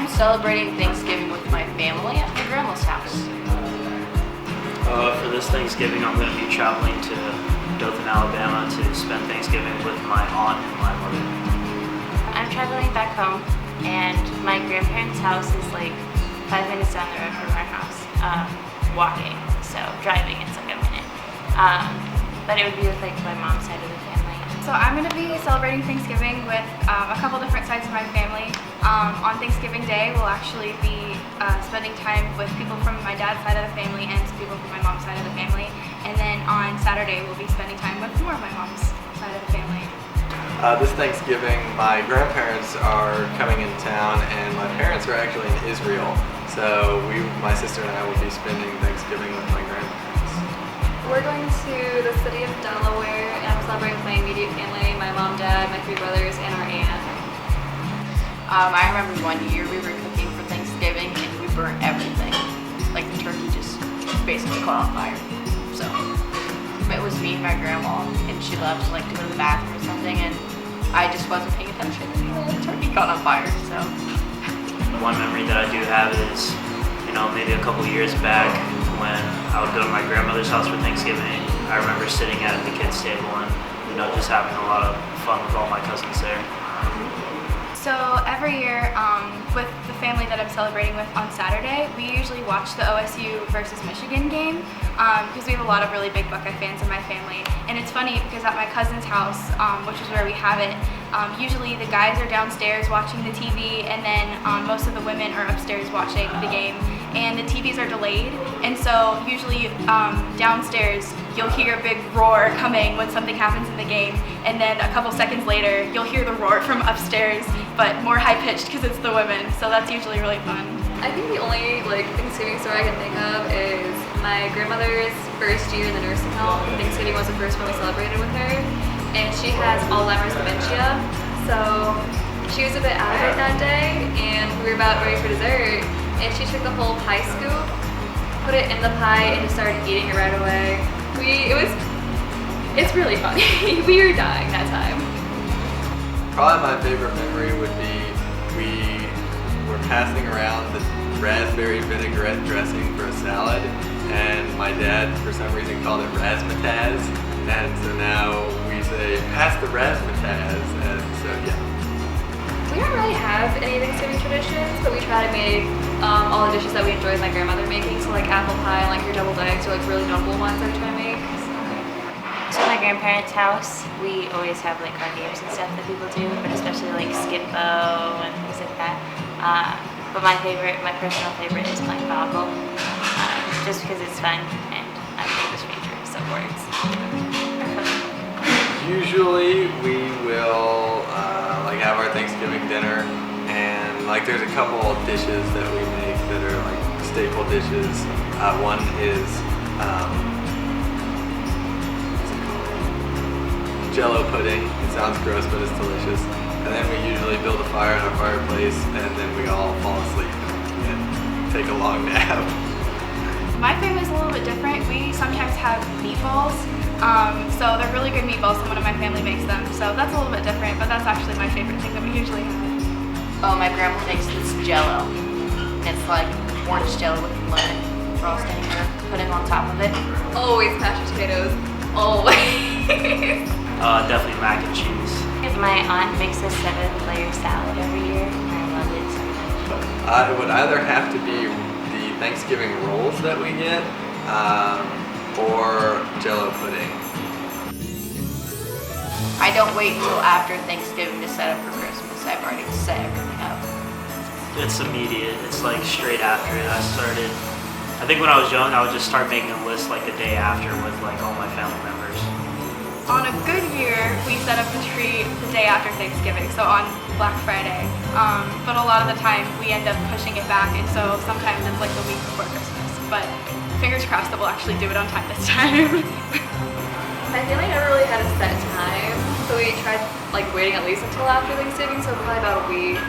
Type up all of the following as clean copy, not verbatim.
I'm celebrating Thanksgiving with my family at my grandma's house. For this Thanksgiving, I'm going to be traveling to Dothan, Alabama to spend Thanksgiving with my aunt and my mother. I'm traveling back home, and my grandparents' house is like 5 minutes down the road from our house. Walking, so driving it's like a minute. But it would be with like my mom's side of the family. So I'm going to be celebrating Thanksgiving with a couple different sides of my family. On Thanksgiving Day, we'll actually be spending time with people from my dad's side of the family and some people from my mom's side of the family. And then on Saturday, we'll be spending time with more of my mom's side of the family. This Thanksgiving, my grandparents are coming in town, and my parents are actually in Israel. So my sister and I will be spending Thanksgiving with my grandparents. We're going to the city of Delaware, and I'm celebrating with my immediate family, my mom, dad, my 3 brothers, and our aunt. I remember one year we were cooking for Thanksgiving and we burnt everything. Like the turkey just basically caught on fire. So it was me and my grandma, and she left like to go to the bathroom or something, and I just wasn't paying attention, and the turkey caught on fire. So One memory that I do have is, maybe a couple years back when I would go to my grandmother's house for Thanksgiving. I remember sitting at the kids' table and, just having a lot of fun with all my cousins there. So every year, with the family that I'm celebrating with on Saturday, we usually watch the OSU versus Michigan game because we have a lot of really big Buckeye fans in my family. And it's funny because at my cousin's house, which is where we have it, usually the guys are downstairs watching the TV, and then most of the women are upstairs watching the game. And the TVs are delayed, and so usually downstairs you'll hear a big roar coming when something happens in the game, and then a couple seconds later you'll hear the roar from upstairs, but more high-pitched because it's the women, so that's usually really fun. I think the only Thanksgiving story I can think of is my grandmother's first year in the nursing home. Thanksgiving was the first one we celebrated with her, and she has Alzheimer's dementia, so she was a bit out of it that day, and we were about ready for dessert, and she took the whole pie scoop, put it in the pie, and just started eating it right away. It's really funny. We were dying that time. Probably my favorite memory would be we were passing around the raspberry vinaigrette dressing for a salad, and my dad for some reason called it razzmatazz, and so now we say pass the razzmatazz, and so yeah. We don't really have any Thanksgiving traditions, but we try to make all the dishes that we enjoy with my grandmother making, so like apple pie and like your deviled eggs are like really notable ones that we try to make. So at my grandparents' house, we always have like card games and stuff that people do, but especially like Skip-Bo and things like that. But my personal favorite is playing Boggle, just because it's fun and I'm an English major, so it works. Usually we will have our Thanksgiving dinner, and there's a couple of dishes that we make that are like staple dishes. One is what's it called? Jello pudding. It sounds gross, but it's delicious. And then we usually build a fire in our fireplace, and then we all fall asleep and take a long nap. My family's a little bit different. We sometimes have meatballs, so they're really good meatballs. Someone in my family makes them, so that's a little bit different, but that's actually my favorite thing that we usually have. Oh, my grandma makes this Jello. It's like orange Jello with lemon frosting or pudding on top of it. Always mashed potatoes. Always. Definitely mac and cheese. My aunt makes a 7-layer salad every year, and I love it so much. It would either have to be the Thanksgiving rolls that we get, or Jello pudding. I don't wait until after Thanksgiving to set up for Christmas. I've already set everything up. It's immediate. It's like straight after it. I think when I was young, I would just start making a list like the day after with like all my family members. On a good year, we set up the tree the day after Thanksgiving, so on Black Friday. But a lot of the time, we end up pushing it back, and so sometimes it's like the week before Christmas. But fingers crossed that we'll actually do it on time this time. My family never really had a set time, so we tried waiting at least until after Thanksgiving, so probably about a week.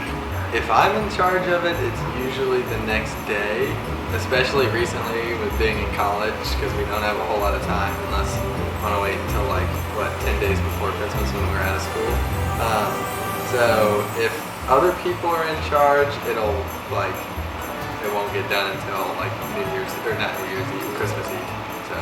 If I'm in charge of it, it's usually the next day, especially recently with being in college, because we don't have a whole lot of time unless we want to wait until 10 days before Christmas when we're out of school. So if other people are in charge, it'll like it won't get done until like New Year's or not New Year's Eve, Christmas Eve. So